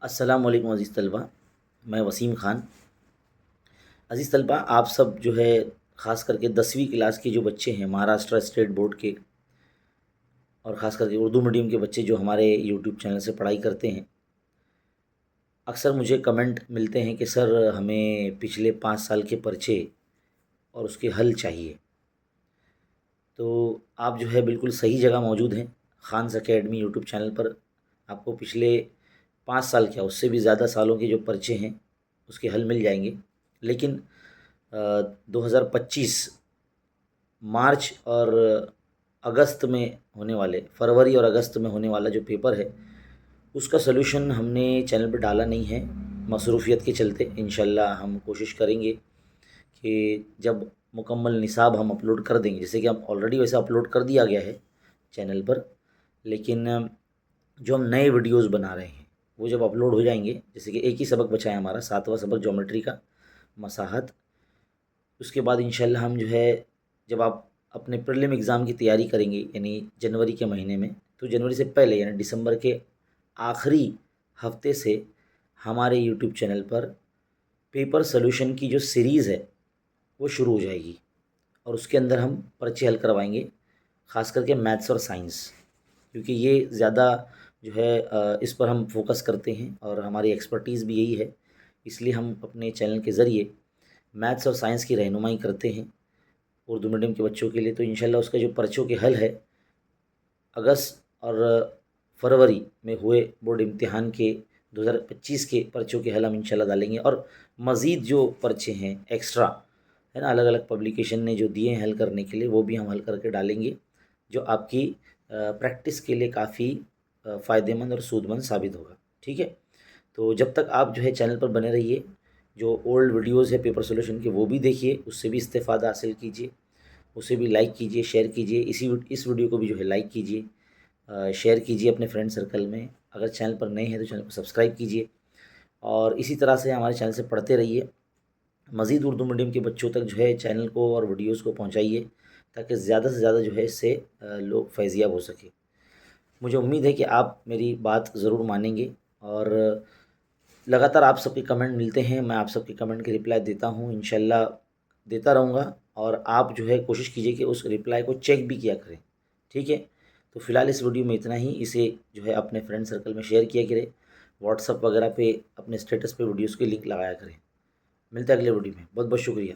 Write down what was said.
السلام علیکم عزیز طلبہ، میں وسیم خان۔ عزیز طلبہ، آپ سب جو ہے خاص کر کے 10ویں کلاس کے جو بچے ہیں مہاراشٹر اسٹیٹ بورڈ کے، اور خاص کر کے اردو میڈیم کے بچے جو ہمارے یوٹیوب چینل سے پڑھائی کرتے ہیں، اکثر مجھے کمنٹ ملتے ہیں کہ سر ہمیں پچھلے 5 سال کے پرچے اور اس کے حل چاہیے۔ تو آپ جو ہے بالکل صحیح جگہ موجود ہیں۔ خانز اکیڈمی یوٹیوب چینل پر آپ کو پچھلے 5 سال کیا اس سے بھی زیادہ سالوں کے جو پرچے ہیں اس کے حل مل جائیں گے۔ لیکن 2025 مارچ اور اگست میں ہونے والے، فروری اور اگست میں ہونے والا جو پیپر ہے اس کا سلوشن ہم نے چینل پہ ڈالا نہیں ہے مصروفیت کے چلتے۔ انشاءاللہ ہم کوشش کریں گے کہ جب مکمل نصاب ہم اپلوڈ کر دیں گے، جیسے کہ اب آلریڈی ویسے اپلوڈ کر دیا گیا ہے چینل پر، لیکن جو ہم نئے ویڈیوز بنا رہے ہیں وہ جب اپلوڈ ہو جائیں گے، جیسے کہ ایک ہی سبق بچا ہے ہمارا 7واں سبق جیومیٹری کا مساحت، اس کے بعد انشاءاللہ ہم جو ہے جب آپ اپنے پریلم ایگزام کی تیاری کریں گے یعنی جنوری کے مہینے میں، تو جنوری سے پہلے یعنی دسمبر کے آخری ہفتے سے ہمارے یوٹیوب چینل پر پیپر سلوشن کی جو سیریز ہے وہ شروع ہو جائے گی، اور اس کے اندر ہم پرچے حل کروائیں گے، خاص کر کے میتھس اور سائنس، کیونکہ یہ زیادہ جو ہے اس پر ہم فوکس کرتے ہیں اور ہماری ایکسپرٹیز بھی یہی ہے، اس لیے ہم اپنے چینل کے ذریعے میتھس اور سائنس کی رہنمائی کرتے ہیں اردو میڈیم کے بچوں کے لیے۔ تو انشاءاللہ اس کا جو پرچوں کے حل ہے اگست اور فروری میں ہوئے بورڈ امتحان کے 2025 کے پرچوں کے حل ہم انشاءاللہ ڈالیں گے، اور مزید جو پرچے ہیں ایکسٹرا ہے نا، الگ الگ پبلیکیشن نے جو دیے ہیں حل کرنے کے لیے، وہ بھی ہم حل کر کے ڈالیں گے، جو آپ کی پریکٹس کے لیے کافی فائدہ مند اور سود مند ثابت ہوگا۔ ٹھیک ہے، تو جب تک آپ جو ہے چینل پر بنے رہیے، جو اولڈ ویڈیوز ہے پیپر سولوشن کے وہ بھی دیکھیے، اس سے بھی استفادہ حاصل کیجیے، اسے بھی لائک کیجیے، شیئر کیجیے، اس ویڈیو کو بھی جو ہے لائک کیجیے، شیئر کیجیے اپنے فرینڈ سرکل میں۔ اگر چینل پر نئے ہیں تو چینل کو سبسکرائب کیجیے، اور اسی طرح سے ہمارے چینل سے پڑھتے رہیے۔ مزید اردو میڈیم کے بچوں تک جو ہے چینل کو اور ویڈیوز کو پہنچائیے، تاکہ زیادہ سے زیادہ جو ہے اس سے لوگ فیضیاب ہو سکے۔ مجھے امید ہے کہ آپ میری بات ضرور مانیں گے، اور لگاتار آپ سب کے کمنٹ ملتے ہیں، میں آپ سب کے کمنٹ کے رپلائی دیتا ہوں، انشاءاللہ دیتا رہوں گا، اور آپ جو ہے کوشش کیجیے کہ اس رپلائی کو چیک بھی کیا کریں۔ ٹھیک ہے، تو فی الحال اس ویڈیو میں اتنا ہی، اسے جو ہے اپنے فرینڈ سرکل میں شیئر کیا کریں، واٹس ایپ وغیرہ پہ اپنے اسٹیٹس پہ ویڈیوز کے لنک لگایا کریں۔ ملتا ہے اگلے ویڈیو میں، بہت بہت شکریہ۔